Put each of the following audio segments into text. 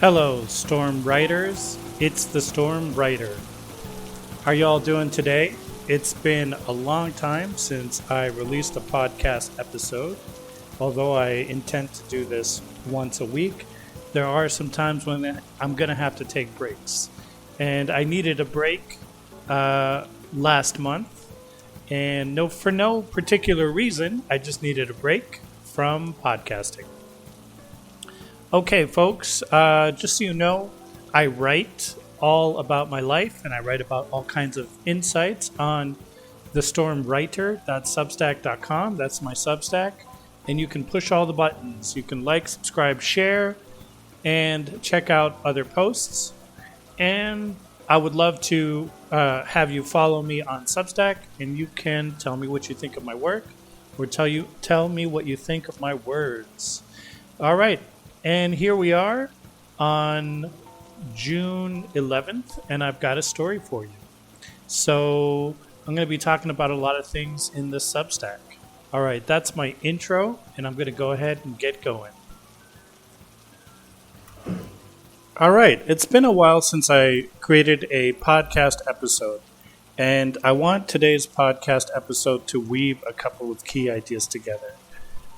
Hello, Storm Writers. It's the Storm Writer. How y'all doing today? It's been a long time since I released a podcast episode. Although I intend to do this once a week, there are some times when I'm going to have to take breaks. And I needed a break last month. And for no particular reason, I just needed a break from podcasting. Okay, folks, just so you know, I write all about my life and I write about all kinds of insights on thestormwriter.substack.com. That's my Substack. And you can push all the buttons. You can like, subscribe, share, and check out other posts. And I would love to have you follow me on Substack, and you can tell me what you think of my work or tell me what you think of my words. All right. And here we are on June 11th, and I've got a story for you. So I'm going to be talking about a lot of things in the Substack. All right, that's my intro, and I'm going to go ahead and get going. All right, it's been a while since I created a podcast episode, and I want today's podcast episode to weave a couple of key ideas together.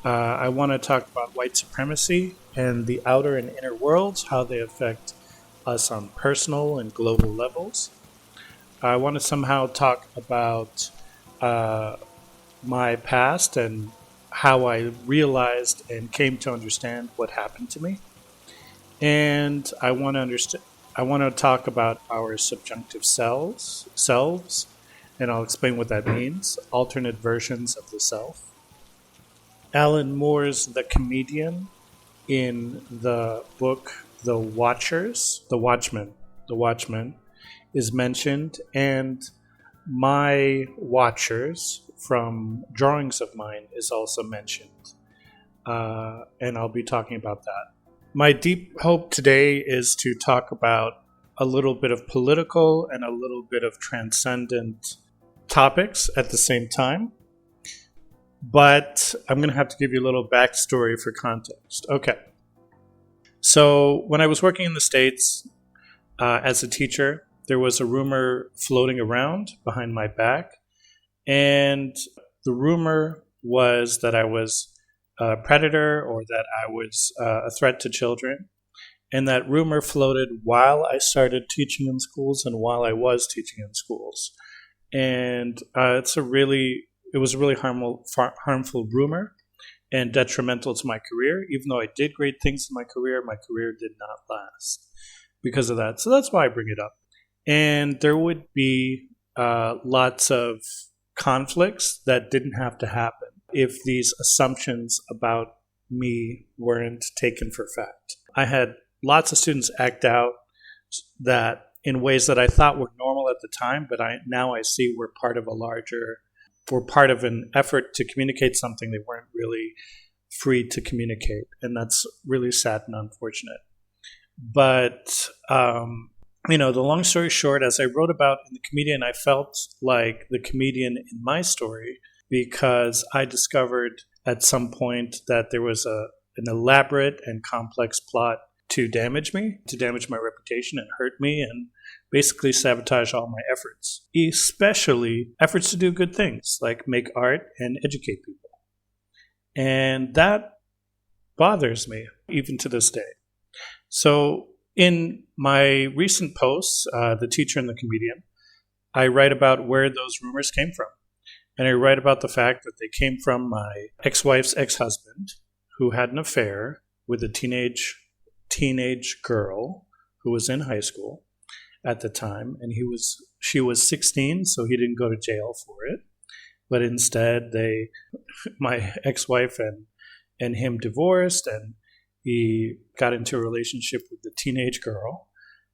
I want to talk about white supremacy and the outer and inner worlds, how they affect us on personal and global levels. I want to somehow talk about my past and how I realized and came to understand what happened to me. And I want to talk about our subjunctive selves, and I'll explain what that means, alternate versions of the self. Alan Moore's The Comedian in the book The Watchmen is mentioned, and my watchers from drawings of mine is also mentioned, and I'll be talking about that. My deep hope today is to talk about a little bit of political and a little bit of transcendent topics at the same time. But I'm going to have to give you a little backstory for context. Okay. So when I was working in the States as a teacher, there was a rumor floating around behind my back. And the rumor was that I was a predator or that I was a threat to children. And that rumor floated while I started teaching in schools and while I was teaching in schools. And it was a really harmful rumor and detrimental to my career. Even though I did great things in my career did not last because of that. So that's why I bring it up. And there would be lots of conflicts that didn't have to happen if these assumptions about me weren't taken for fact. I had lots of students act out that in ways that I thought were normal at the time, but now I see were part of an effort to communicate something they weren't really free to communicate. And that's really sad and unfortunate. But, the long story short, as I wrote about in The Comedian, I felt like the comedian in my story because I discovered at some point that there was an elaborate and complex plot to damage me, to damage my reputation and hurt me and basically sabotage all my efforts, especially efforts to do good things like make art and educate people. And that bothers me even to this day. So in my recent posts, The Teacher and the Comedian, I write about where those rumors came from. And I write about the fact that they came from my ex-wife's ex-husband who had an affair with a teenage girl who was in high school at the time, and she was 16, so he didn't go to jail for it. But instead, my ex-wife and him divorced, and he got into a relationship with the teenage girl,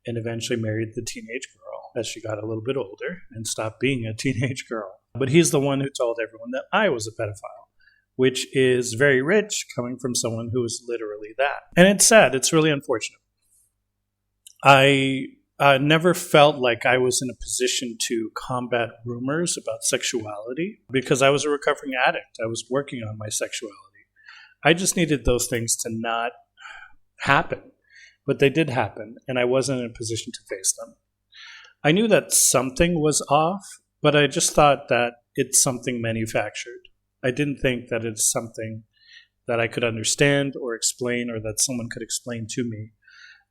and eventually married the teenage girl as she got a little bit older and stopped being a teenage girl. But he's the one who told everyone that I was a pedophile, which is very rich coming from someone who is literally that. And it's sad. It's really unfortunate. I never felt like I was in a position to combat rumors about sexuality because I was a recovering addict. I was working on my sexuality. I just needed those things to not happen. but they did happen, and I wasn't in a position to face them. I knew that something was off, but I just thought that it's something manufactured. I didn't think that it's something that I could understand or explain, or that someone could explain to me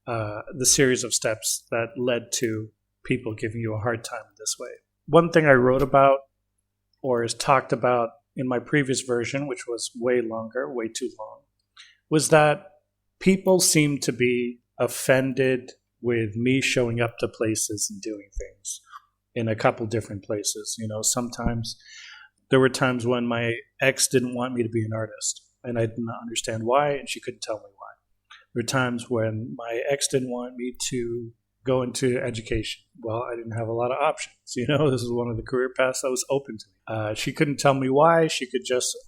the series of steps that led to people giving you a hard time this way. One thing I wrote about or is talked about in my previous version, which was way longer, way too long, was that people seem to be offended with me showing up to places and doing things in a couple different places. Sometimes there were times when my ex didn't want me to be an artist, and I didn't understand why, and she couldn't tell me why. There were times when my ex didn't want me to go into education. Well, I didn't have a lot of options. This is one of the career paths that was open to me. She couldn't tell me why.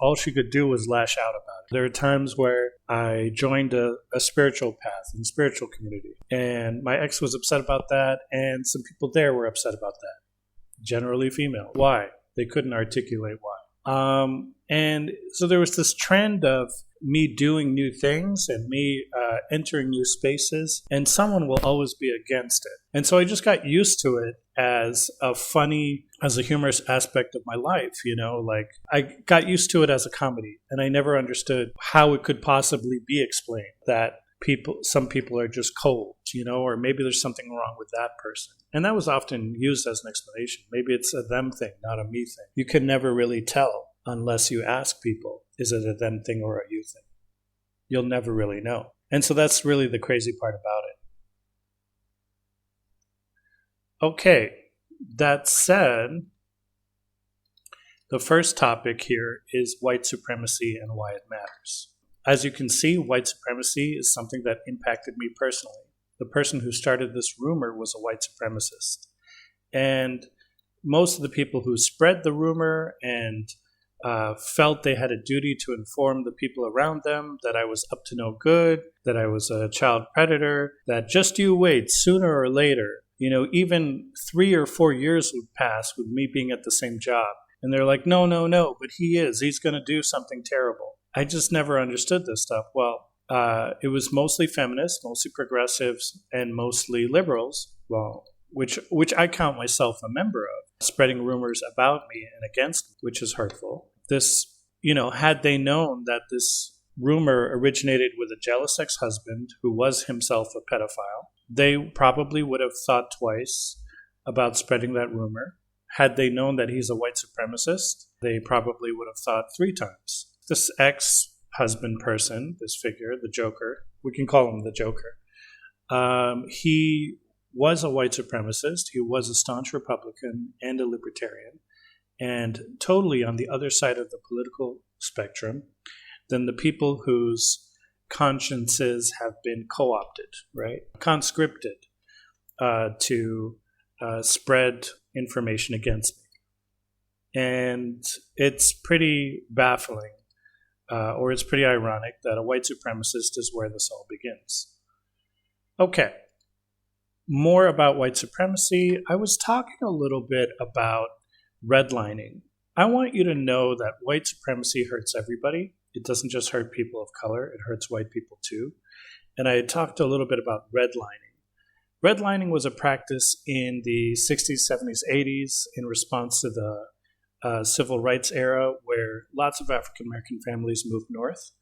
All she could do was lash out about it. There are times where I joined a spiritual path and spiritual community, and my ex was upset about that, and some people there were upset about that. Generally female. Why? They couldn't articulate why. And so there was this trend of me doing new things and me entering new spaces, and someone will always be against it. And so I just got used to it as a humorous aspect of my life, I got used to it as a comedy, and I never understood how it could possibly be explained that some people are just cold, or maybe there's something wrong with that person. And that was often used as an explanation. Maybe it's a them thing, not a me thing. You can never really tell unless you ask people, is it a them thing or a you thing? You'll never really know. And so that's really the crazy part about it. Okay, that said, the first topic here is white supremacy and why it matters. As you can see, white supremacy is something that impacted me personally. The person who started this rumor was a white supremacist. And most of the people who spread the rumor and felt they had a duty to inform the people around them that I was up to no good, that I was a child predator, that just you wait, sooner or later, even 3 or 4 years would pass with me being at the same job. And they're like, no, but he's going to do something terrible. I just never understood this stuff. Well, it was mostly feminists, mostly progressives, and mostly liberals, which I count myself a member of, spreading rumors about me and against me, which is hurtful. This, had they known that this rumor originated with a jealous ex-husband who was himself a pedophile, they probably would have thought twice about spreading that rumor. Had they known that he's a white supremacist, they probably would have thought 3 times. This ex-husband person, this figure, the Joker, we can call him the Joker, he was a white supremacist. He was a staunch Republican and a libertarian, and totally on the other side of the political spectrum than the people whose consciences have been co-opted, right? Conscripted to spread information against me. And it's pretty baffling, or it's pretty ironic that a white supremacist is where this all begins. Okay, more about white supremacy. I was talking a little bit about redlining. I want you to know that white supremacy hurts everybody. It doesn't just hurt people of color, it hurts white people too. And I had talked a little bit about redlining. Redlining was a practice in the 60s, 70s, 80s in response to the civil rights era, where lots of African American families moved north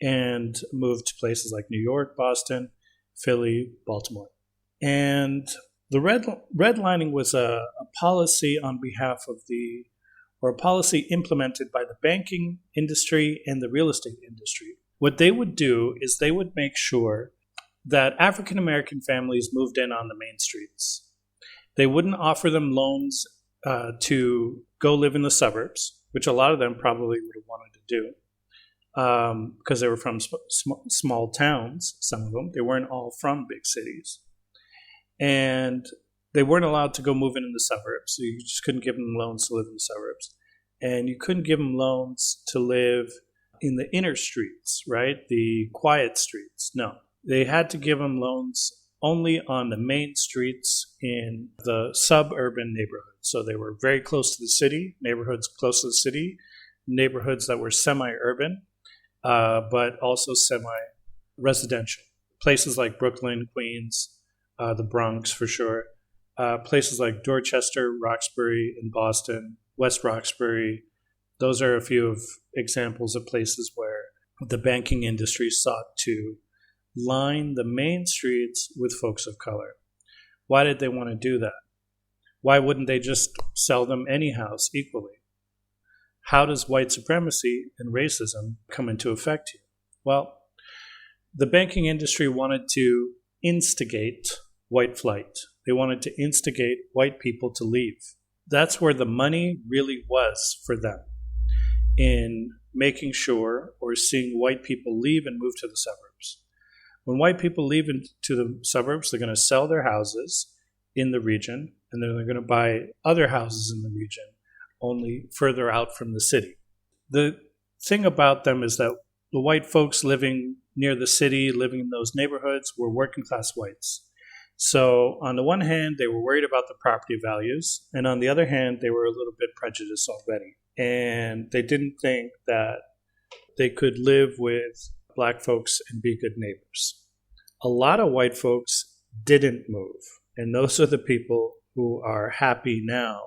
and moved to places like New York, Boston, Philly, Baltimore. And the redlining was a policy on behalf of a policy implemented by the banking industry and the real estate industry. What they would do is they would make sure that African American families moved in on the main streets. They wouldn't offer them loans to go live in the suburbs, which a lot of them probably would have wanted to do because they were from small towns, some of them. They weren't all from big cities. And they weren't allowed to go move in the suburbs. So you just couldn't give them loans to live in the suburbs. And you couldn't give them loans to live in the inner streets, right? The quiet streets. No. They had to give them loans only on the main streets in the suburban neighborhoods. So they were very close to the city, neighborhoods close to the city, neighborhoods that were semi-urban, but also semi-residential. places like Brooklyn, Queens, the Bronx for sure, places like Dorchester, Roxbury in Boston, West Roxbury. Those are a few of examples of places where the banking industry sought to line the main streets with folks of color. Why did they want to do that? Why wouldn't they just sell them any house equally? How does white supremacy and racism come into effect here? Well, the banking industry wanted to instigate white flight. They wanted to instigate white people to leave. That's where the money really was for them, in making sure or seeing white people leave and move to the suburbs. When white people leave into the suburbs, they're going to sell their houses in the region, and then they're going to buy other houses in the region, only further out from the city. The thing about them is that the white folks living near the city, living in those neighborhoods, were working class whites. So on the one hand, they were worried about the property values, and on the other hand, they were a little bit prejudiced already. And they didn't think that they could live with black folks and be good neighbors. A lot of white folks didn't move, and those are the people who are happy now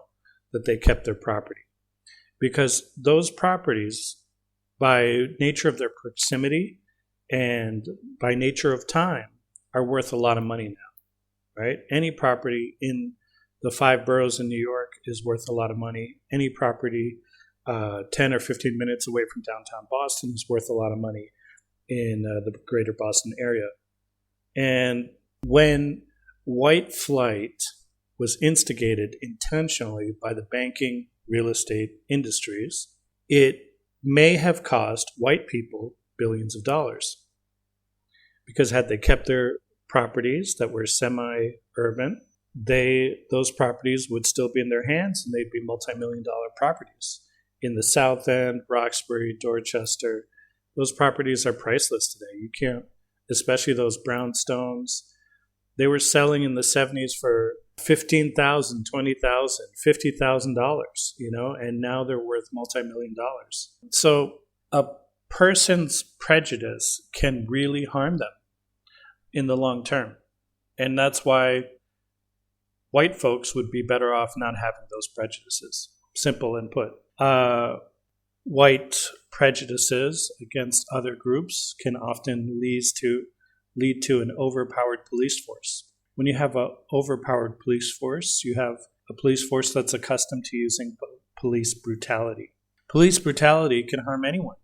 that they kept their property. Because those properties, by nature of their proximity and by nature of time, are worth a lot of money now, right? Any property in the 5 boroughs in New York is worth a lot of money. Any property 10 or 15 minutes away from downtown Boston is worth a lot of money in the greater Boston area. And when white flight was instigated intentionally by the banking real estate industries, it may have cost white people billions of dollars. Because had they kept their properties that were semi-urban, those properties would still be in their hands, and they'd be multi-million-dollar properties. In the South End, Roxbury, Dorchester, those properties are priceless today. You can't, especially those brownstones. They were selling in the 70s for $15,000, $20,000, $50,000, and now they're worth multi-million dollars. So a person's prejudice can really harm them in the long term. And that's why white folks would be better off not having those prejudices. Simple and put. White prejudices against other groups can often lead to an overpowered police force. When you have an overpowered police force, you have a police force that's accustomed to using police brutality. Police brutality can harm anyone.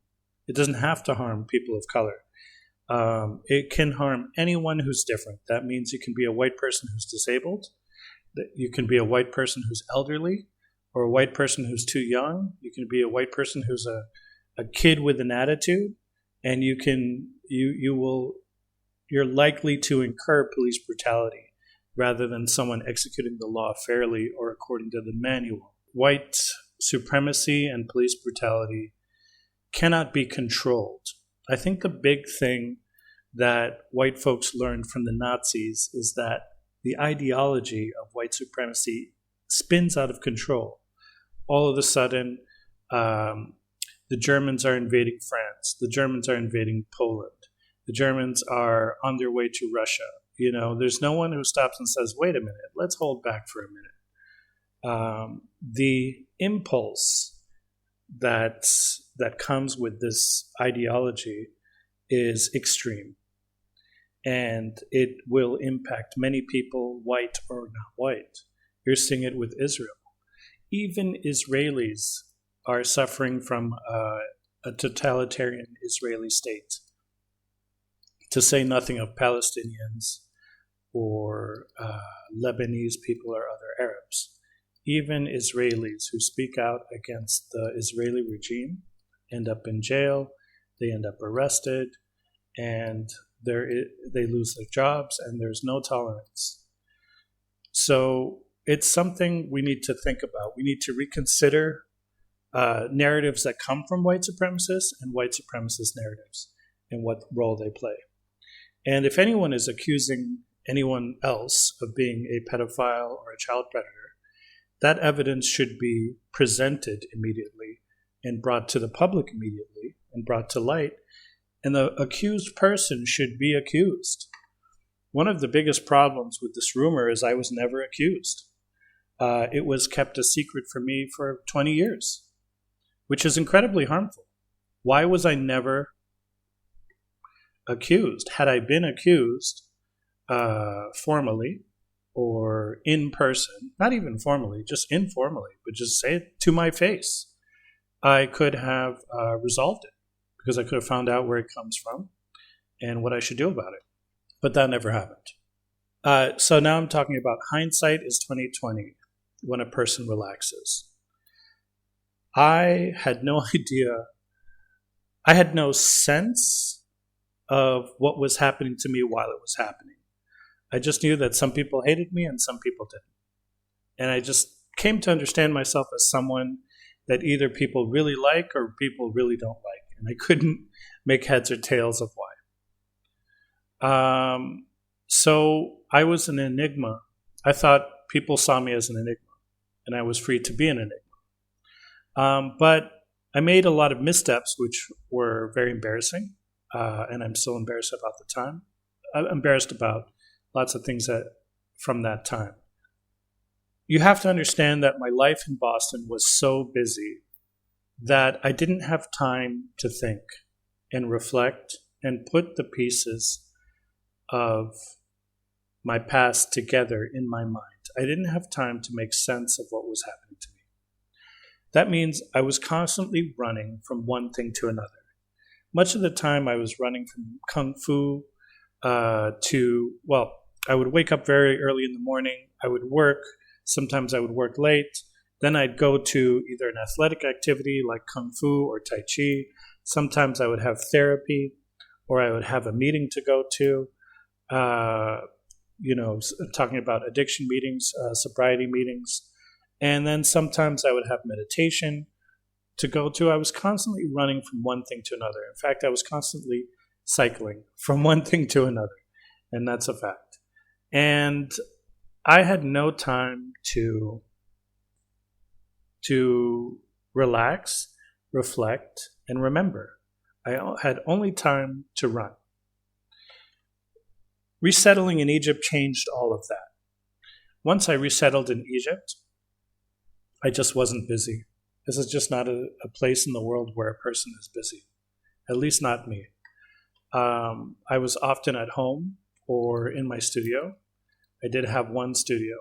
It doesn't have to harm people of color. It can harm anyone who's different. That means you can be a white person who's disabled, that you can be a white person who's elderly, or a white person who's too young. You can be a white person who's a kid with an attitude, and you're likely to incur police brutality rather than someone executing the law fairly or according to the manual. White supremacy and police brutality cannot be controlled. I think the big thing that white folks learned from the Nazis is that the ideology of white supremacy spins out of control. All of a sudden, the Germans are invading France. The Germans are invading Poland. The Germans are on their way to Russia. There's no one who stops and says, wait a minute, let's hold back for a minute. The impulse that comes with this ideology is extreme. And it will impact many people, white or not white. You're seeing it with Israel. Even Israelis are suffering from a totalitarian Israeli state, to say nothing of Palestinians or Lebanese people or other Arabs. Even Israelis who speak out against the Israeli regime end up in jail, they end up arrested, and they lose their jobs, and there's no tolerance. So it's something we need to think about. We need to reconsider narratives that come from white supremacists and white supremacist narratives and what role they play. And if anyone is accusing anyone else of being a pedophile or a child predator, that evidence should be presented immediately and brought to the public immediately and brought to light. And the accused person should be accused. one of the biggest problems with this rumor is I was never accused. It was kept a secret from me for 20 years, which is incredibly harmful. Why was I never accused? Had I been accused formally or in person, not even formally, just informally, but just say it to my face, I could have resolved it because I could have found out where it comes from and what I should do about it. But that never happened. So now I'm talking about hindsight is 2020 when a person relaxes. I had no idea. I had no sense of what was happening to me while it was happening. I just knew that some people hated me and some people didn't. And I just came to understand myself as someone that either people really like or people really don't like. And I couldn't make heads or tails of why. So I was an enigma. I thought people saw me as an enigma, and I was free to be an enigma. But I made a lot of missteps, which were very embarrassing, and I'm still embarrassed about the time. I'm embarrassed about lots of things from that time. You have to understand that my life in Boston was so busy that I didn't have time to think and reflect and put the pieces of my past together in my mind. I didn't have time to make sense of what was happening to me. That means I was constantly running from one thing to another. Much of the time I was running from kung fu I would wake up very early in the morning. I would work. Sometimes I would work late. Then I'd go to either an athletic activity like kung fu or tai chi. Sometimes I would have therapy, or I would have a meeting to go to. Talking about addiction meetings, sobriety meetings. And then sometimes I would have meditation to go to. I was constantly running from one thing to another. In fact, I was constantly cycling from one thing to another. And that's a fact. And I had no time to relax, reflect, and remember. I had only time to run. Resettling in Egypt changed all of that. Once I resettled in Egypt, I just wasn't busy. This is just not a place in the world where a person is busy, at least not me. I was often at home or in my studio. I did have one studio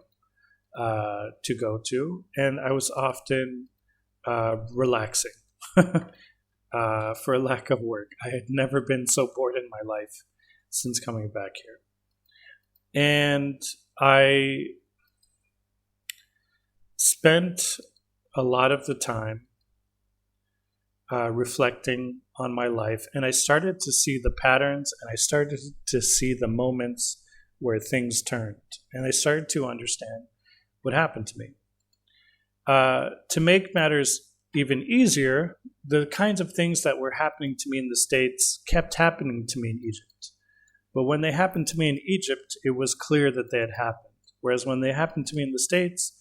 to go to, and I was often relaxing for lack of work. I had never been so bored in my life since coming back here. And I spent a lot of the time reflecting on my life, and I started to see the patterns, and I started to see the moments where things turned, and I started to understand what happened to me. To make matters even easier, the kinds of things that were happening to me in the States kept happening to me in Egypt. But when they happened to me in Egypt, it was clear that they had happened. Whereas when they happened to me in the States,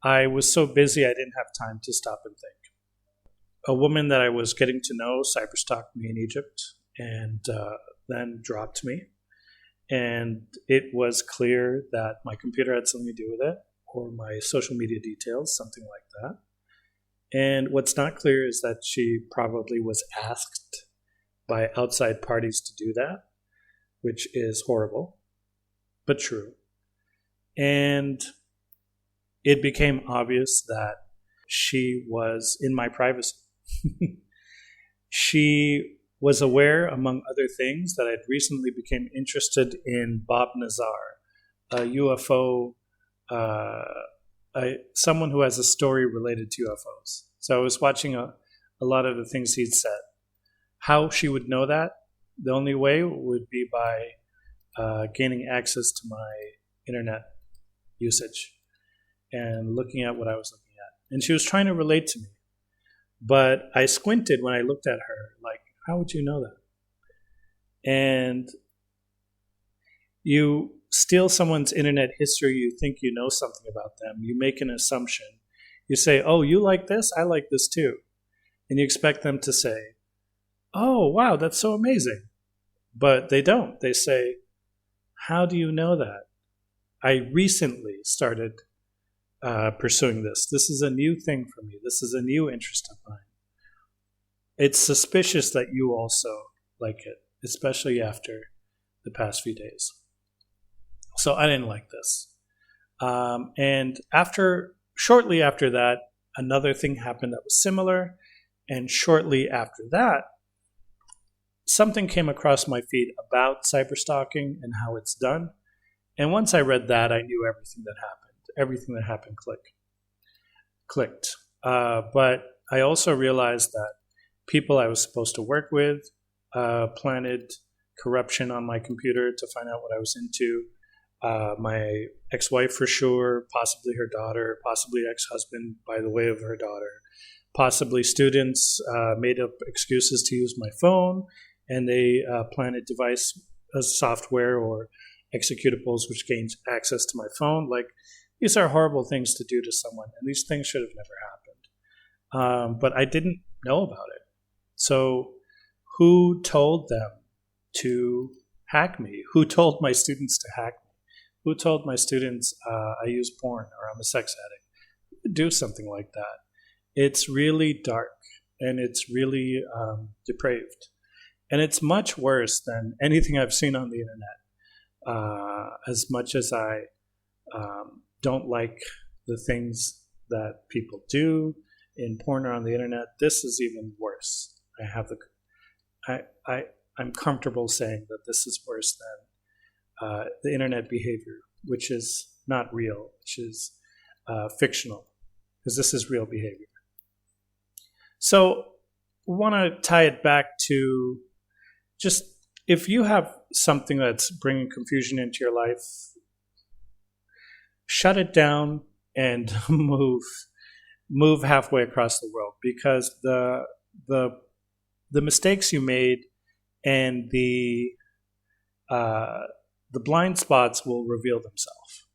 I was so busy I didn't have time to stop and think. A woman that I was getting to know cyberstalked me in Egypt and then dropped me. And it was clear that my computer had something to do with it, or my social media details, something like that. And what's not clear is that she probably was asked by outside parties to do that, which is horrible, but true. And it became obvious that she was in my privacy. She was aware, among other things, that I'd recently become interested in Bob Nazar, a UFO, someone who has a story related to UFOs. So I was watching a lot of the things he'd said. How she would know that? The only way would be by gaining access to my internet usage and looking at what I was looking at. And she was trying to relate to me. But I squinted when I looked at her, like, how would you know that? And you steal someone's internet history, you think you know something about them, you make an assumption. You say, oh, you like this? I like this too. And you expect them to say, oh, wow, that's so amazing. But they don't. They say, How do you know that? I recently started pursuing this. This is a new thing for me. This is a new interest of mine. It's suspicious that you also like it, especially after the past few days. So I didn't like this. And shortly after that, another thing happened that was similar. And shortly after that, something came across my feed about cyberstalking and how it's done. And once I read that, I knew everything that happened. Everything that happened clicked. But I also realized that people I was supposed to work with planted corruption on my computer to find out what I was into. My ex-wife for sure, possibly her daughter, possibly ex-husband by the way of her daughter. Possibly students made up excuses to use my phone, and they planted device software or executables which gains access to my phone. Like, these are horrible things to do to someone, and these things should have never happened. But I didn't know about it. So who told them to hack me? Who told my students to hack me? Who told my students I use porn or I'm a sex addict? Who would do something like that? It's really dark, and it's really depraved. And it's much worse than anything I've seen on the internet. As much as I don't like the things that people do in porn or on the internet, this is even worse. I'm comfortable saying that this is worse than the internet behavior, which is not real, which is fictional, because this is real behavior. So I want to tie it back to just, if you have something that's bringing confusion into your life, shut it down and move halfway across the world, because the mistakes you made and the blind spots will reveal themselves.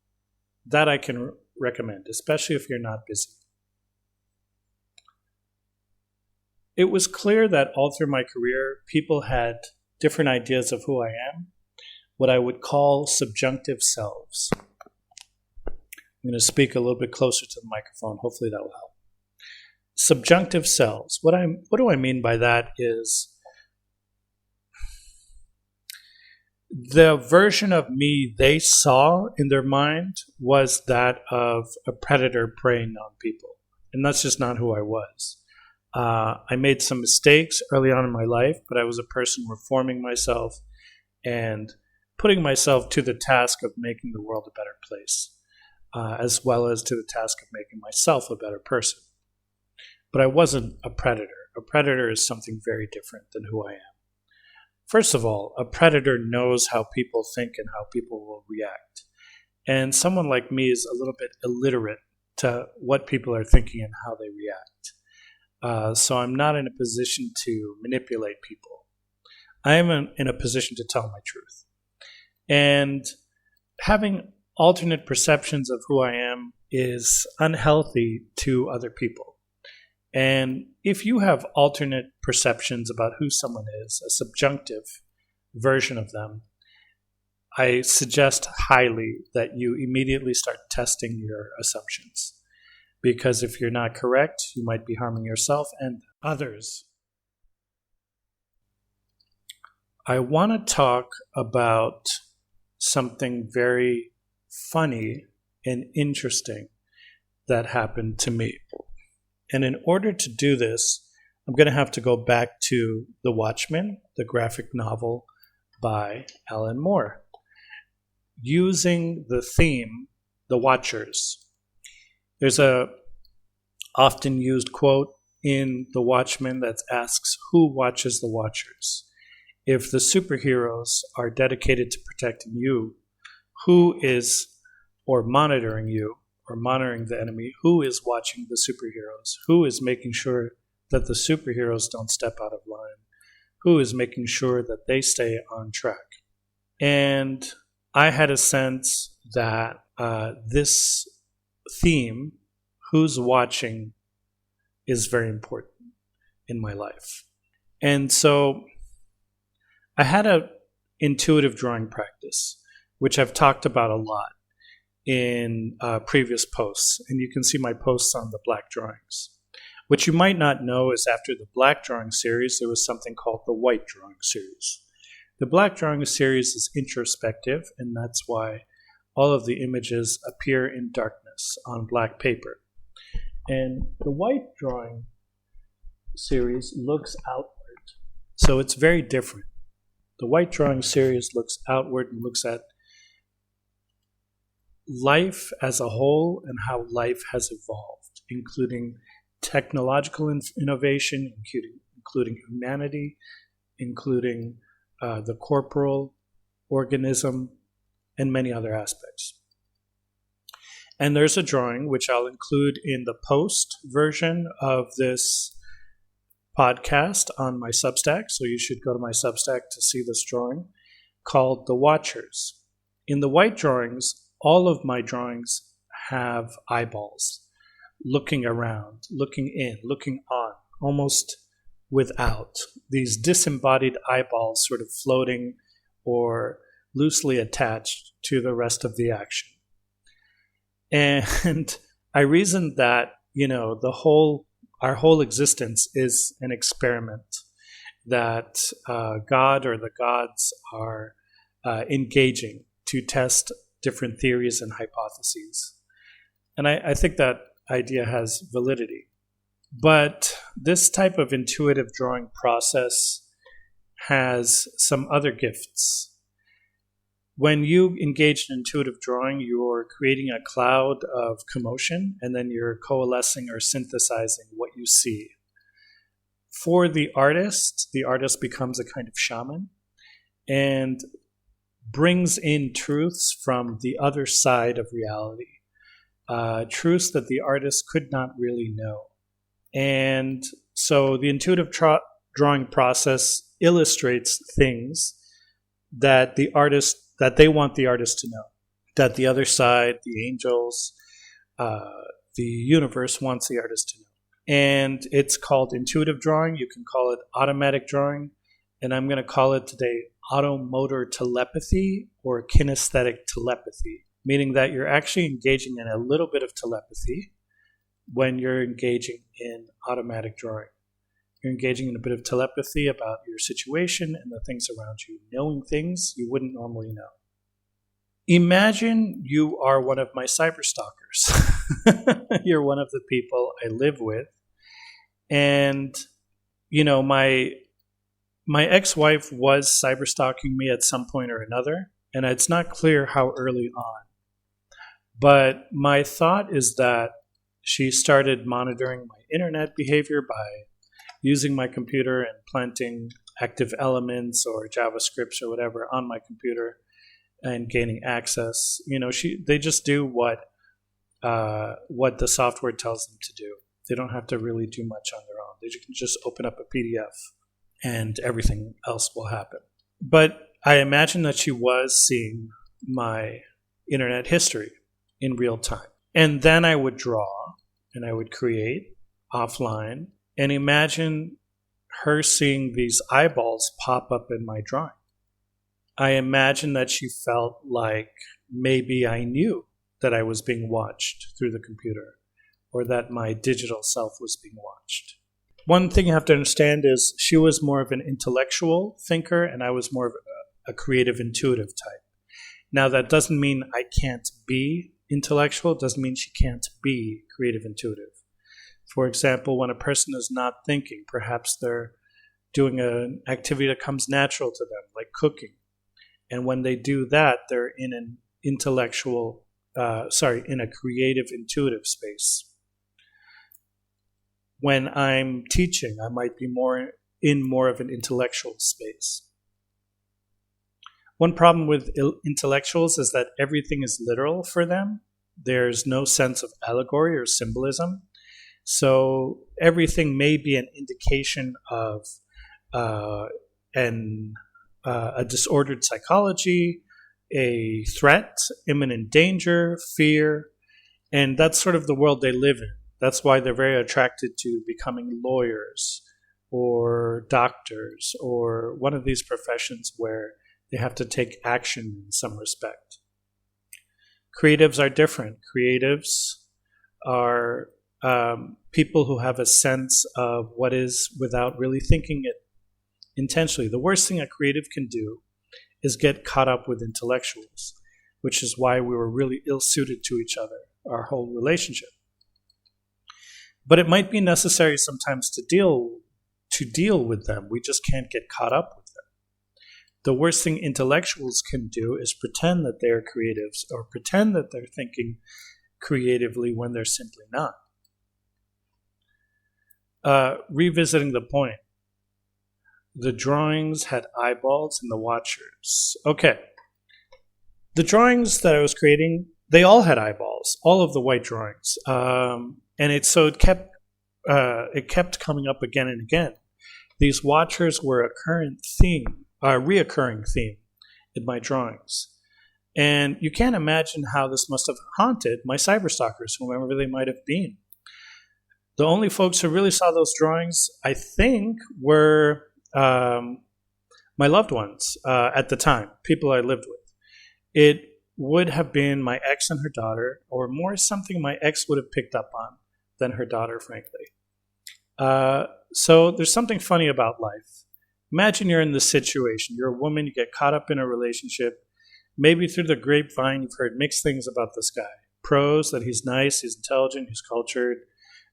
That I can recommend, especially if you're not busy. It was clear that all through my career, people had different ideas of who I am, what I would call subjunctive selves. I'm going to speak a little bit closer to the microphone. Hopefully that will help. Subjunctive selves. What do I mean by that is the version of me they saw in their mind was that of a predator preying on people. And that's just not who I was. I made some mistakes early on in my life, but I was a person reforming myself and putting myself to the task of making the world a better place, as well as to the task of making myself a better person. But I wasn't a predator. A predator is something very different than who I am. First of all, a predator knows how people think and how people will react. And someone like me is a little bit illiterate to what people are thinking and how they react. So I'm not in a position to manipulate people. I am in a position to tell my truth. And having alternate perceptions of who I am is unhealthy to other people. And if you have alternate perceptions about who someone is, a subjunctive version of them, I suggest highly that you immediately start testing your assumptions. Because if you're not correct, you might be harming yourself and others. I want to talk about something very funny and interesting that happened to me. And in order to do this, I'm going to have to go back to The Watchmen, the graphic novel by Alan Moore, using the theme, The Watchers. There's a often used quote in The Watchmen that asks, who watches the Watchers? If the superheroes are dedicated to protecting you, who is, or monitoring you, or monitoring the enemy, who is watching the superheroes? Who is making sure that the superheroes don't step out of line? Who is making sure that they stay on track? And I had a sense that this theme, who's watching, is very important in my life. And so I had an intuitive drawing practice which I've talked about a lot in previous posts. And you can see my posts on the black drawings. What you might not know is after the black drawing series, there was something called the white drawing series. The black drawing series is introspective, and that's why all of the images appear in darkness on black paper. And the white drawing series looks outward. So it's very different. The white drawing series looks outward and looks at life as a whole and how life has evolved, including technological innovation, including humanity, including the corporal organism, and many other aspects. And there's a drawing, which I'll include in the post version of this podcast on my Substack, so you should go to my Substack to see this drawing, called The Watchers. In the white drawings, all of my drawings have eyeballs, looking around, looking in, looking on, almost without. These disembodied eyeballs sort of floating or loosely attached to the rest of the action. And I reasoned that, our whole existence is an experiment, that God or the gods are engaging to test different theories and hypotheses. And I think that idea has validity. But this type of intuitive drawing process has some other gifts. When you engage in intuitive drawing, you're creating a cloud of commotion, and then you're coalescing or synthesizing what you see. For the artist becomes a kind of shaman and brings in truths from the other side of reality, truths that the artist could not really know. And so the intuitive drawing process illustrates things that they want the artist to know, that the other side, the angels, the universe wants the artist to know. And it's called intuitive drawing. You can call it automatic drawing. And I'm going to call it today automotor telepathy or kinesthetic telepathy, meaning that you're actually engaging in a little bit of telepathy when you're engaging in automatic drawing. You're engaging in a bit of telepathy about your situation and the things around you, knowing things you wouldn't normally know. Imagine you are one of my cyberstalkers. You're one of the people I live with. And, my ex-wife was cyberstalking me at some point or another, and it's not clear how early on. But my thought is that she started monitoring my internet behavior by using my computer and planting active elements or JavaScripts or whatever on my computer and gaining access. They just do what the software tells them to do. They don't have to really do much on their own. They can just open up a PDF and everything else will happen. But I imagine that she was seeing my internet history in real time. And then I would draw and I would create offline and imagine her seeing these eyeballs pop up in my drawing. I imagine that she felt like maybe I knew that I was being watched through the computer or that my digital self was being watched. One thing you have to understand is she was more of an intellectual thinker and I was more of a creative, intuitive type. Now, that doesn't mean I can't be intellectual. It doesn't mean she can't be creative, intuitive. For example, when a person is not thinking, perhaps they're doing an activity that comes natural to them, like cooking. And when they do that, they're in an in a creative, intuitive space. When I'm teaching, I might be more of an intellectual space. One problem with intellectuals is that everything is literal for them. There's no sense of allegory or symbolism. So everything may be an indication of a disordered psychology, a threat, imminent danger, fear, and that's sort of the world they live in. That's why they're very attracted to becoming lawyers or doctors or one of these professions where They have to take action in some respect. Creatives are different. Creatives are people who have a sense of what is without really thinking it intentionally. The worst thing a creative can do is get caught up with intellectuals, which is why we were really ill-suited to each other, our whole relationship. But it might be necessary sometimes to deal with them. We just can't get caught up with them. The worst thing intellectuals can do is pretend that they're creatives or pretend that they're thinking creatively when they're simply not. Revisiting the point, the drawings had eyeballs in the watchers. Okay. The drawings that I was creating, they all had eyeballs, all of the white drawings. And it kept coming up again and again. These watchers were a reoccurring theme in my drawings. And you can't imagine how this must have haunted my cyberstalkers, whomever they might have been. The only folks who really saw those drawings, I think, were my loved ones at the time, people I lived with. It would have been my ex and her daughter, or more something my ex would have picked up on than her daughter, frankly. So there's something funny about life. Imagine you're in this situation. You're a woman, you get caught up in a relationship. Maybe through the grapevine, you've heard mixed things about this guy. Pros, that he's nice, he's intelligent, he's cultured.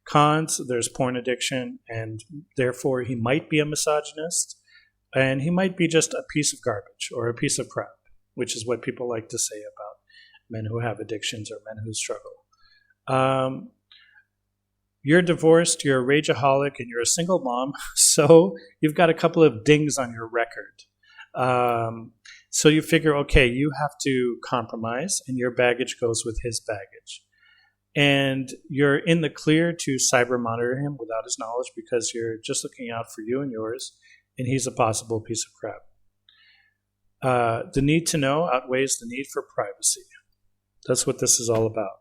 Cons, there's porn addiction, and therefore he might be a misogynist, and he might be just a piece of garbage or a piece of crap, which is what people like to say about men who have addictions or men who struggle. You're divorced, you're a rageaholic, and you're a single mom, so you've got a couple of dings on your record. So you figure, okay, you have to compromise, and your baggage goes with his baggage. And you're in the clear to cyber monitor him without his knowledge because you're just looking out for you and yours, and he's a possible piece of crap. The need to know outweighs the need for privacy. That's what this is all about.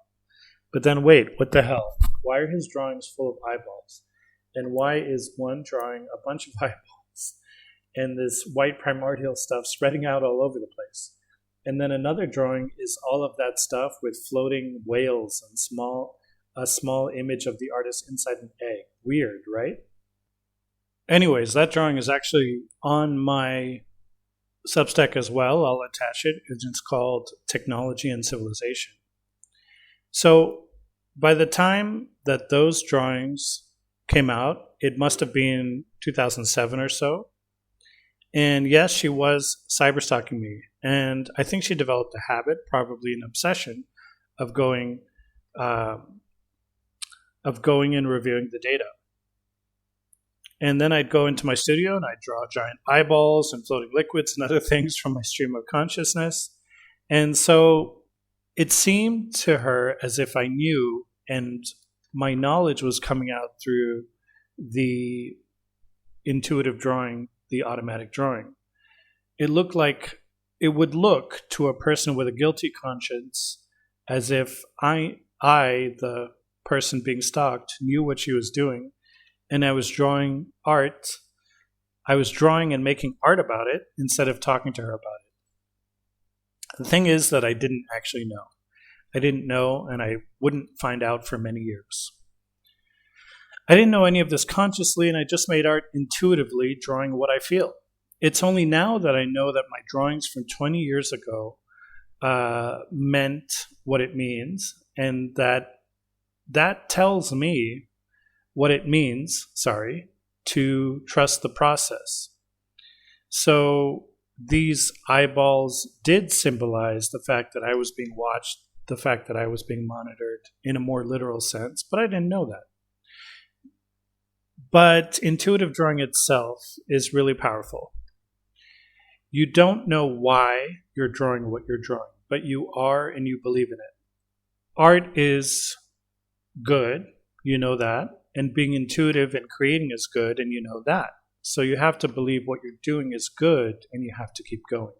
But then wait, what the hell? Why are his drawings full of eyeballs? And why is one drawing a bunch of eyeballs and this white primordial stuff spreading out all over the place? And then another drawing is all of that stuff with floating whales and a small image of the artist inside an egg. Weird, right? Anyways, that drawing is actually on my Substack as well. I'll attach it. It's called Technology and Civilization. So by the time that those drawings came out, it must have been 2007 or so. And yes, she was cyberstalking me. And I think she developed a habit, probably an obsession, of going and reviewing the data. And then I'd go into my studio and I'd draw giant eyeballs and floating liquids and other things from my stream of consciousness. And so it seemed to her as if I knew, and my knowledge was coming out through the intuitive drawing, the automatic drawing. It would look to a person with a guilty conscience as if I, the person being stalked, knew what she was doing, and I was drawing art. I was drawing and making art about it instead of talking to her about it. The thing is that I didn't actually know. I didn't know, and I wouldn't find out for many years. I didn't know any of this consciously, and I just made art intuitively, drawing what I feel. It's only now that I know that my drawings from 20 years ago meant what it means, and that tells me what it means, to trust the process. So these eyeballs did symbolize the fact that I was being watched, the fact that I was being monitored in a more literal sense, but I didn't know that. But intuitive drawing itself is really powerful. You don't know why you're drawing what you're drawing, but you are and you believe in it. Art is good, you know that, and being intuitive and creating is good, and you know that. So you have to believe what you're doing is good, and you have to keep going.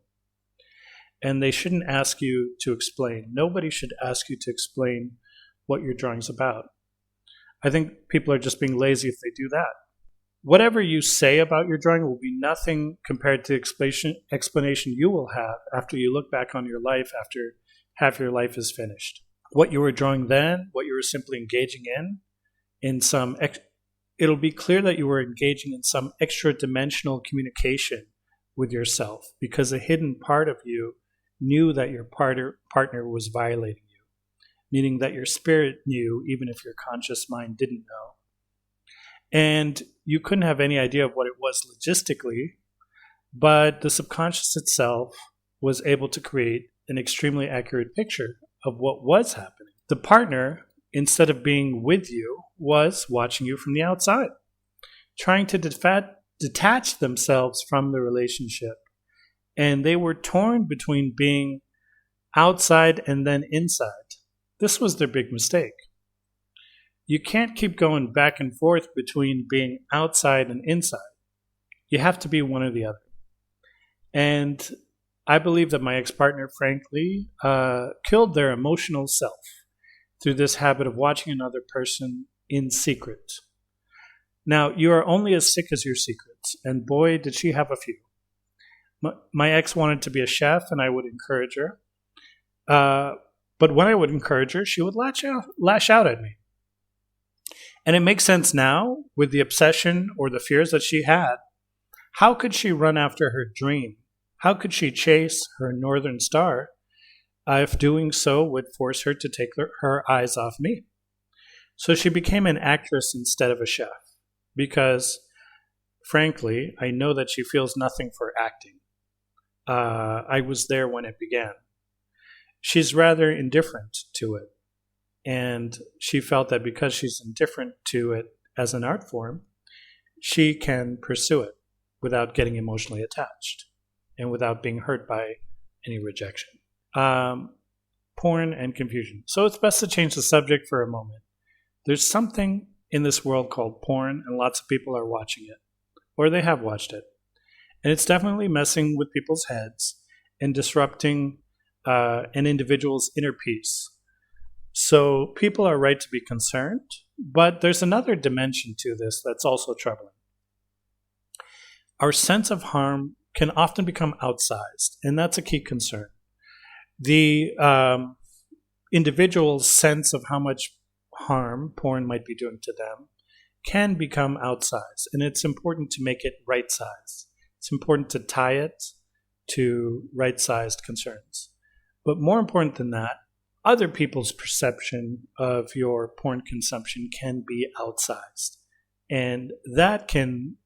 And they shouldn't ask you to explain. Nobody should ask you to explain what your drawing's about. I think people are just being lazy if they do that. whatever you say about your drawing will be nothing compared to explanation you will have after you look back on your life after half your life is finished. What you were drawing then, what you were simply engaging in some, it'll be clear that you were engaging in some extra dimensional communication with yourself because a hidden part of you knew that your partner was violating you, meaning that your spirit knew even if your conscious mind didn't know. And you couldn't have any idea of what it was logistically, but the subconscious itself was able to create an extremely accurate picture of what was happening. The partner, instead of being with you, was watching you from the outside, trying to detach themselves from the relationship. And they were torn between being outside and then inside. This was their big mistake. You can't keep going back and forth between being outside and inside. You have to be one or the other. And I believe that my ex-partner, frankly, killed their emotional self through this habit of watching another person in secret. Now, you are only as sick as your secrets, and boy, did she have a few. My ex wanted to be a chef, and I would encourage her. But when I would encourage her, she would lash out at me. And it makes sense now, with the obsession or the fears that she had. How could she run after her dream? How could she chase her northern star if doing so would force her to take her eyes off me? So she became an actress instead of a chef, because, frankly, I know that she feels nothing for acting. I was there when it began. She's rather indifferent to it. And she felt that because she's indifferent to it as an art form, she can pursue it without getting emotionally attached and without being hurt by any rejection. Porn and confusion. So it's best to change the subject for a moment. There's something in this world called porn, and lots of people are watching it, or they have watched it. And it's definitely messing with people's heads and disrupting an individual's inner peace. So people are right to be concerned, but there's another dimension to this that's also troubling. Our sense of harm can often become outsized, and that's a key concern. The individual's sense of how much harm porn might be doing to them can become outsized, and it's important to make it right-sized. It's important to tie it to right-sized concerns. But more important than that, other people's perception of your porn consumption can be outsized, and that can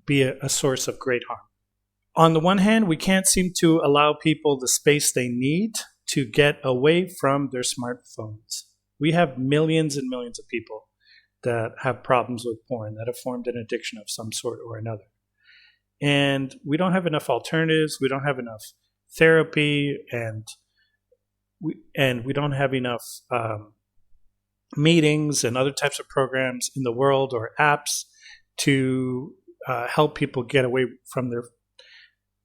be a source of great harm. On the one hand, we can't seem to allow people the space they need to get away from their smartphones. We have millions and millions of people that have problems with porn, that have formed an addiction of some sort or another. And we don't have enough alternatives, we don't have enough therapy, and we don't have enough meetings and other types of programs in the world or apps to help people get away from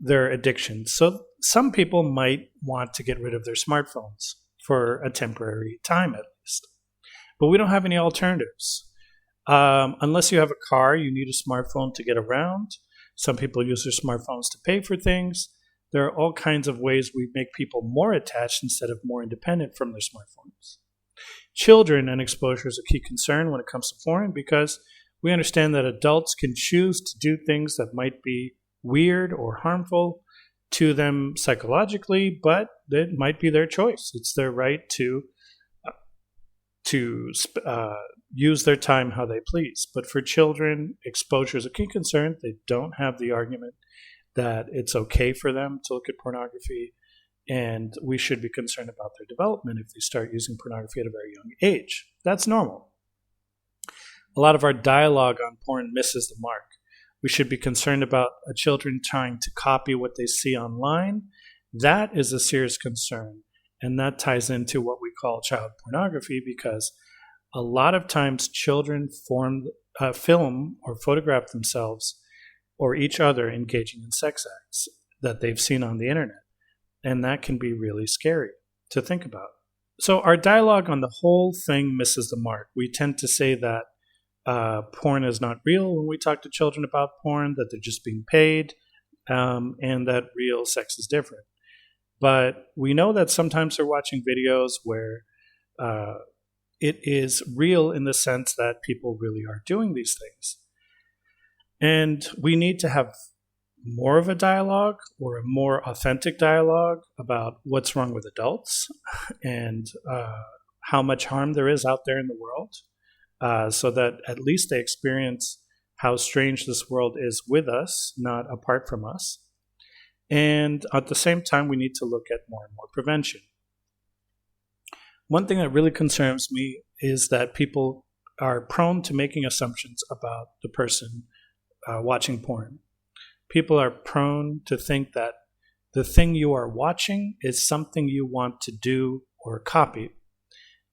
their addiction. So some people might want to get rid of their smartphones for a temporary time at least. But we don't have any alternatives. Unless you have a car, you need a smartphone to get around. Some people use their smartphones to pay for things. There are all kinds of ways we make people more attached instead of more independent from their smartphones. Children and exposure is a key concern when it comes to porn because we understand that adults can choose to do things that might be weird or harmful to them psychologically, but it might be their choice. It's their right to use their time how they please. But for children, exposure is a key concern. They don't have the argument that it's okay for them to look at pornography, and we should be concerned about their development if they start using pornography at a very young age. That's normal. A lot of our dialogue on porn misses the mark. We should be concerned about children trying to copy what they see online. That is a serious concern, and that ties into what we call child pornography because a lot of times children film or photograph themselves or each other engaging in sex acts that they've seen on the internet. And that can be really scary to think about. So our dialogue on the whole thing misses the mark. We tend to say that porn is not real when we talk to children about porn, that they're just being paid, and that real sex is different. But we know that sometimes they're watching videos where it is real in the sense that people really are doing these things. And we need to have more of a dialogue, or a more authentic dialogue, about what's wrong with adults and how much harm there is out there in the world, so that at least they experience how strange this world is with us, not apart from us. And at the same time, we need to look at more and more prevention. One thing that really concerns me is that people are prone to making assumptions about the person watching porn. People are prone to think that the thing you are watching is something you want to do or copy.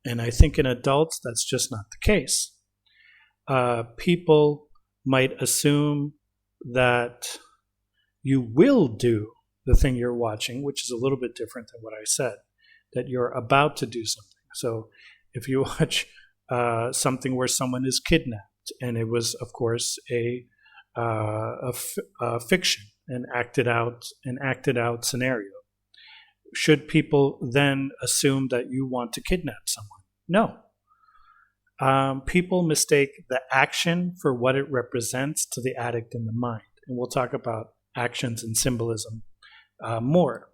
And I think in adults, that's just not the case. People might assume that you will do the thing you're watching, which is a little bit different than what I said, that you're about to do something. So if you watch something where someone is kidnapped, and it was, of course, a fiction, an acted out scenario, should people then assume that you want to kidnap someone? No. People mistake the action for what it represents to the addict in the mind. And we'll talk about actions and symbolism more.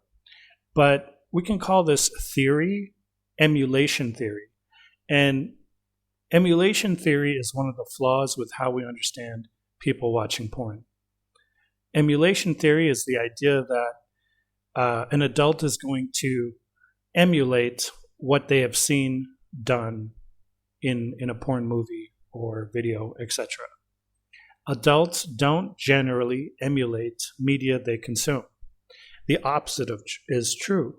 But we can call this theory emulation theory. And emulation theory is one of the flaws with how we understand people watching porn. Emulation theory is the idea that an adult is going to emulate what they have seen done in a porn movie or video, etc. Adults don't generally emulate media they consume. The opposite is true.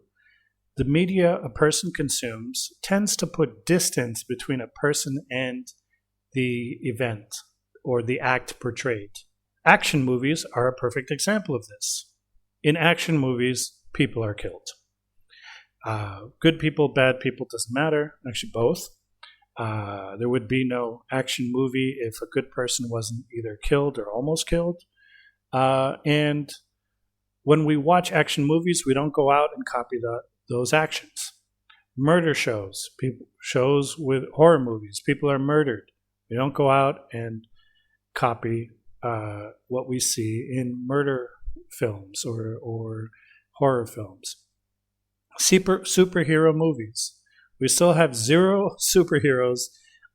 The media a person consumes tends to put distance between a person and the event or the act portrayed. Action movies are a perfect example of this. In action movies, people are killed. Good people, bad people, doesn't matter. Actually, both. There would be no action movie if a good person wasn't either killed or almost killed. And when we watch action movies, we don't go out and copy those actions. Murder shows, shows with horror movies, people are murdered. We don't go out and copy what we see in murder films or horror films. Superhero movies. We still have 0 superheroes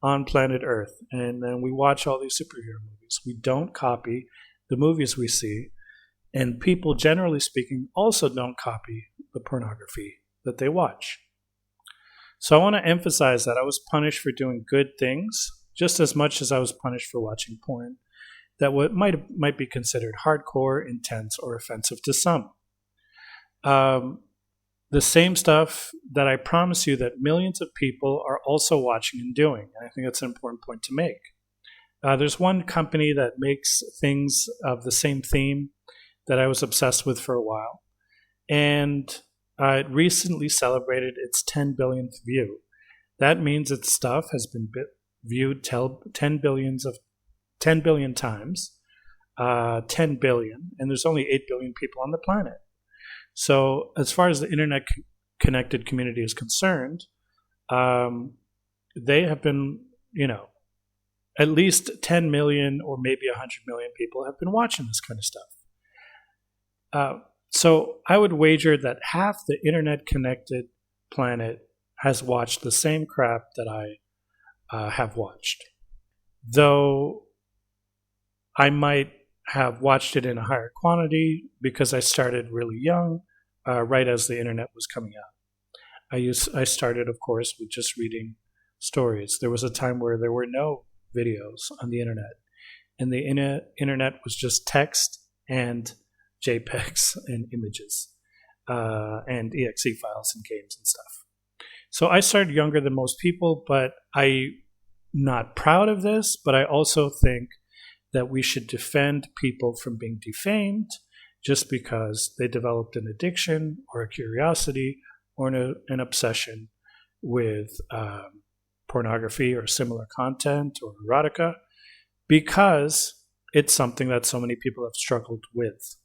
on planet Earth, and then we watch all these superhero movies. We don't copy the movies we see, and people, generally speaking, also don't copy the pornography that they watch. So I want to emphasize that I was punished for doing good things just as much as I was punished for watching porn that what might be considered hardcore, intense, or offensive to some. The same stuff that I promise you that millions of people are also watching and doing. And I think that's an important point to make. There's one company that makes things of the same theme that I was obsessed with for a while. And it recently celebrated its 10 billionth view. That means its stuff has been viewed 10 billion times, 10 billion, and there's only 8 billion people on the planet. So as far as the internet connected community is concerned, they have been, at least 10 million or maybe 100 million people have been watching this kind of stuff. So I would wager that half the internet connected planet has watched the same crap that I have watched. Though I might have watched it in a higher quantity because I started really young, right as the internet was coming out. I started, of course, with just reading stories. There was a time where there were no videos on the internet, and the internet was just text and JPEGs and images and exe files and games and stuff. So I started younger than most people, but I'm not proud of this, but I also think that we should defend people from being defamed just because they developed an addiction or a curiosity or an obsession with pornography or similar content or erotica. because it's something that so many people have struggled with.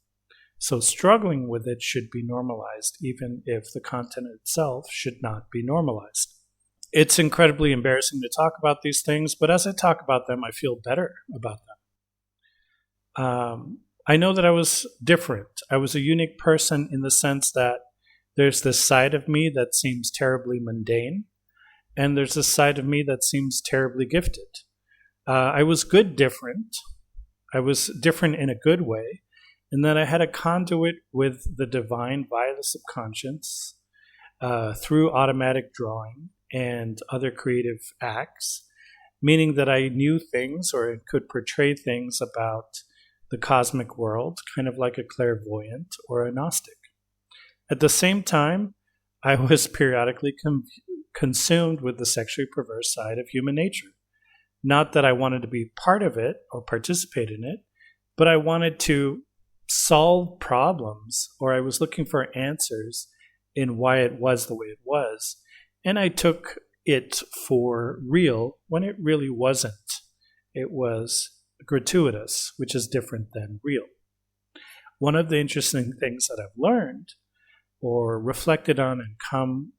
So struggling with it should be normalized, even if the content itself should not be normalized. It's incredibly embarrassing to talk about these things, but as I talk about them, I feel better about them. I know that I was different. I was a unique person in the sense that there's this side of me that seems terribly mundane, and there's this side of me that seems terribly gifted. I was good different. I was different in a good way, and then I had a conduit with the divine via the subconscious through automatic drawing and other creative acts, meaning that I knew things or could portray things about the cosmic world, kind of like a clairvoyant or a Gnostic. At the same time, I was periodically consumed with the sexually perverse side of human nature. Not that I wanted to be part of it or participate in it, but I wanted to solve problems, or I was looking for answers in why it was the way it was. And I took it for real when it really wasn't. It was gratuitous, which is different than real. One of the interesting things that I've learned or reflected on and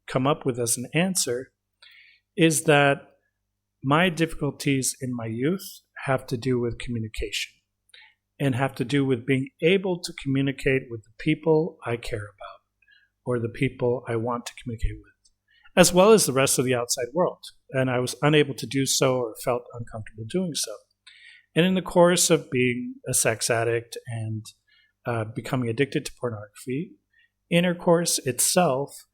come up with as an answer is that my difficulties in my youth have to do with communication and have to do with being able to communicate with the people I care about or the people I want to communicate with, as well as the rest of the outside world. And I was unable to do so or felt uncomfortable doing so. And in the course of being a sex addict and becoming addicted to pornography, intercourse itself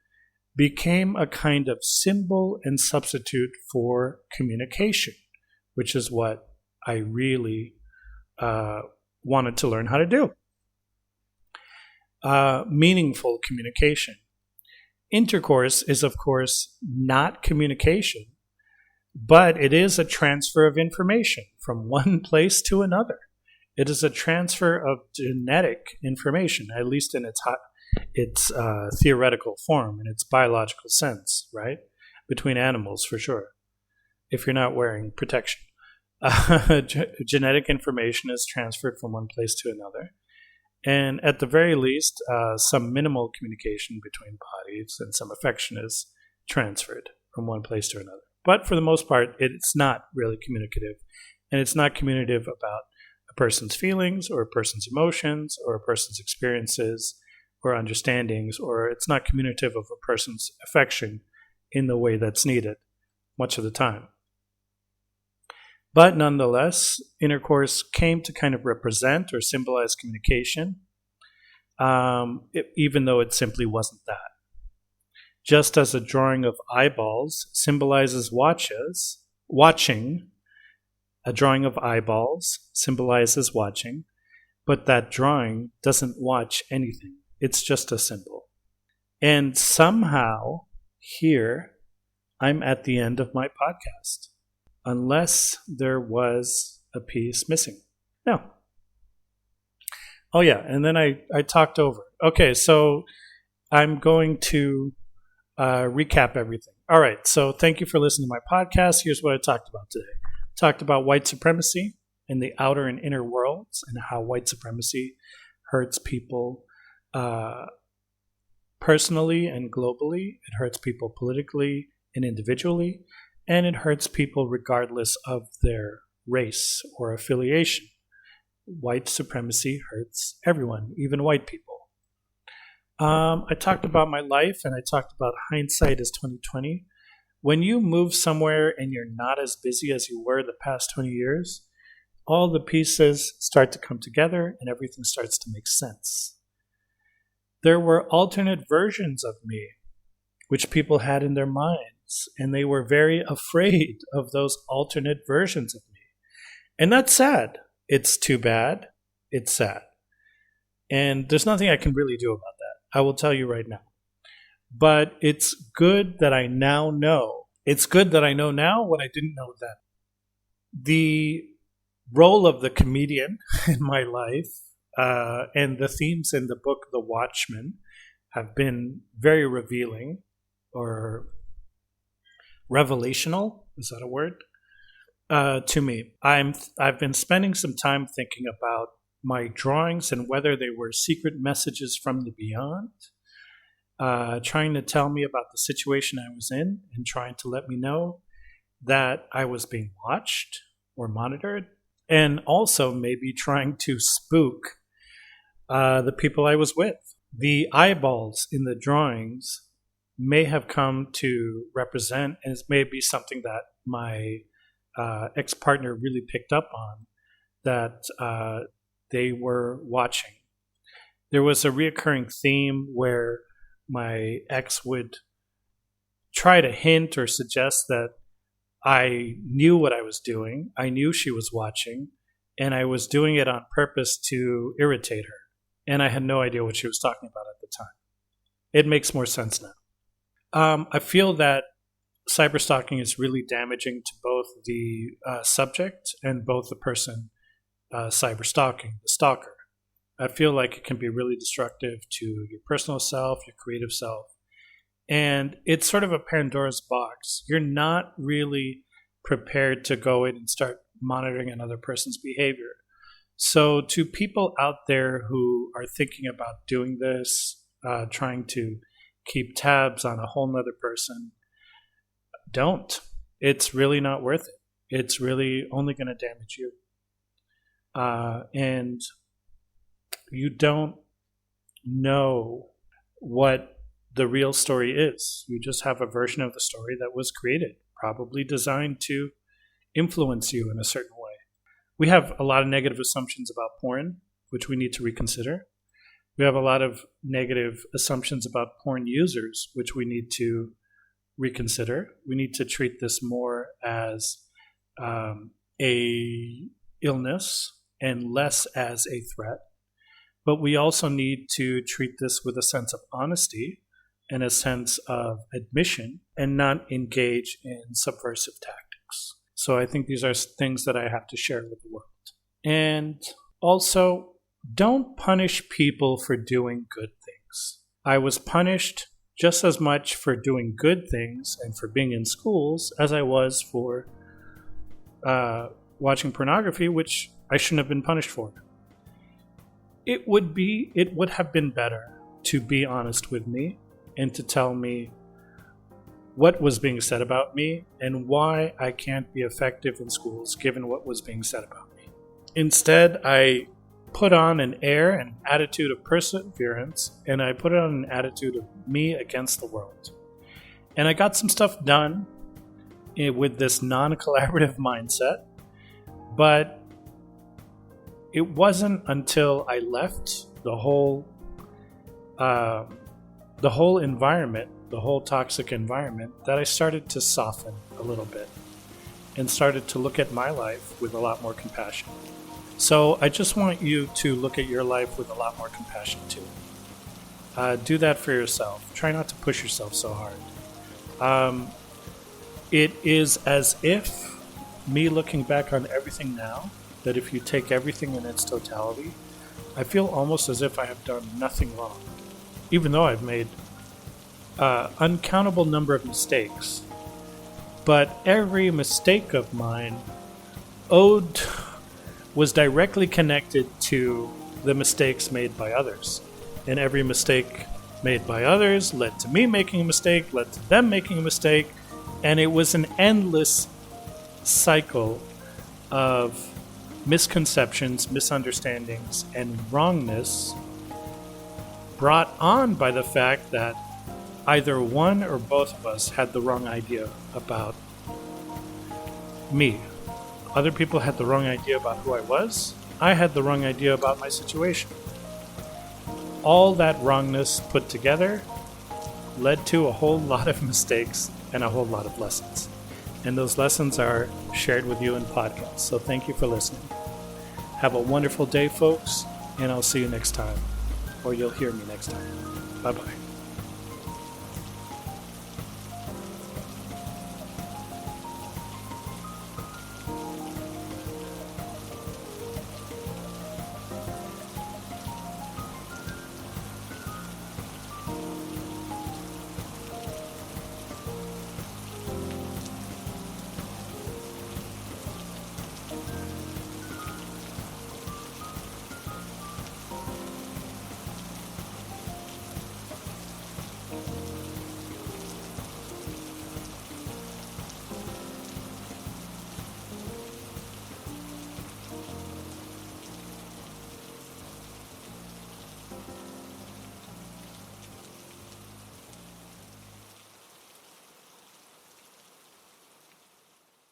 became a kind of symbol and substitute for communication, which is what I really wanted to learn how to do. Meaningful communication. Intercourse is, of course, not communication, but it is a transfer of information from one place to another. It is a transfer of genetic information, at least in its theoretical form, in its biological sense, right? Between animals, for sure, if you're not wearing protection. Genetic information is transferred from one place to another. And at the very least, some minimal communication between bodies and some affection is transferred from one place to another. But for the most part, it's not really communicative. And it's not communicative about a person's feelings or a person's emotions or a person's experiences or understandings, or it's not communicative of a person's affection in the way that's needed much of the time. But nonetheless, intercourse came to kind of represent or symbolize communication, even though it simply wasn't that. Just as a drawing of eyeballs symbolizes watching, a drawing of eyeballs symbolizes watching, but that drawing doesn't watch anything. It's just a symbol. And somehow, here, I'm at the end of my podcast. Unless there was a piece missing. No. Oh, yeah, and then I talked over. Okay, so I'm going to recap everything. All right, so thank you for listening to my podcast. Here's what I talked about today. I talked about white supremacy in the outer and inner worlds and how white supremacy hurts people personally and globally. It hurts people politically and individually. And it hurts people regardless of their race or affiliation. White supremacy hurts everyone, even white people. I talked about my life, and I talked about hindsight is 2020. When you move somewhere and you're not as busy as you were the past 20 years, all the pieces start to come together and everything starts to make sense. There were alternate versions of me, which people had in their mind. And they were very afraid of those alternate versions of me. And that's sad. It's too bad. It's sad. And there's nothing I can really do about that. I will tell you right now. But it's good that I now know. It's good that I know now what I didn't know then. The role of the comedian in my life and the themes in the book The Watchmen have been very revealing or revelational, is that a word? to me. I've been spending some time thinking about my drawings and whether they were secret messages from the beyond, trying to tell me about the situation I was in and trying to let me know that I was being watched or monitored, and also maybe trying to spook the people I was with. The eyeballs in the drawings may have come to represent, and it may be something that my ex-partner really picked up on, that they were watching. There was a reoccurring theme where my ex would try to hint or suggest that I knew what I was doing. I knew she was watching, and I was doing it on purpose to irritate her. And I had no idea what she was talking about at the time. It makes more sense now. I feel that cyberstalking is really damaging to both the subject and both the person cyberstalking, the stalker. I feel like it can be really destructive to your personal self, your creative self. And it's sort of a Pandora's box. You're not really prepared to go in and start monitoring another person's behavior. So to people out there who are thinking about doing this, trying to keep tabs on a whole nother person, don't. It's really not worth it. It's really only going to damage you. And you don't know what the real story is. You just have a version of the story that was created, probably designed to influence you in a certain way. We have a lot of negative assumptions about porn, which we need to reconsider. We have a lot of negative assumptions about porn users, which we need to reconsider. We need to treat this more as a illness and less as a threat. But we also need to treat this with a sense of honesty and a sense of admission and not engage in subversive tactics. So I think these are things that I have to share with the world. And also, don't punish people for doing good things. I was punished just as much for doing good things and for being in schools as I was for watching pornography, which I shouldn't have been punished for. It would have been better to be honest with me and to tell me what was being said about me and why I can't be effective in schools given what was being said about me. Instead, I put on an air and attitude of perseverance, and I put on an attitude of me against the world. And I got some stuff done with this non-collaborative mindset, but it wasn't until I left the whole environment, the whole toxic environment, that I started to soften a little bit and started to look at my life with a lot more compassion. So I just want you to look at your life with a lot more compassion too. Do that for yourself. Try not to push yourself so hard. It is as if, me looking back on everything now, that if you take everything in its totality, I feel almost as if I have done nothing wrong. Even though I've made uncountable number of mistakes. But every mistake of mine was directly connected to the mistakes made by others. And every mistake made by others led to me making a mistake, led to them making a mistake, and it was an endless cycle of misconceptions, misunderstandings, and wrongness brought on by the fact that either one or both of us had the wrong idea about me. Other people had the wrong idea about who I was. I had the wrong idea about my situation. All that wrongness put together led to a whole lot of mistakes and a whole lot of lessons. And those lessons are shared with you in podcasts. So thank you for listening. Have a wonderful day, folks, and I'll see you next time. Or you'll hear me next time. Bye-bye.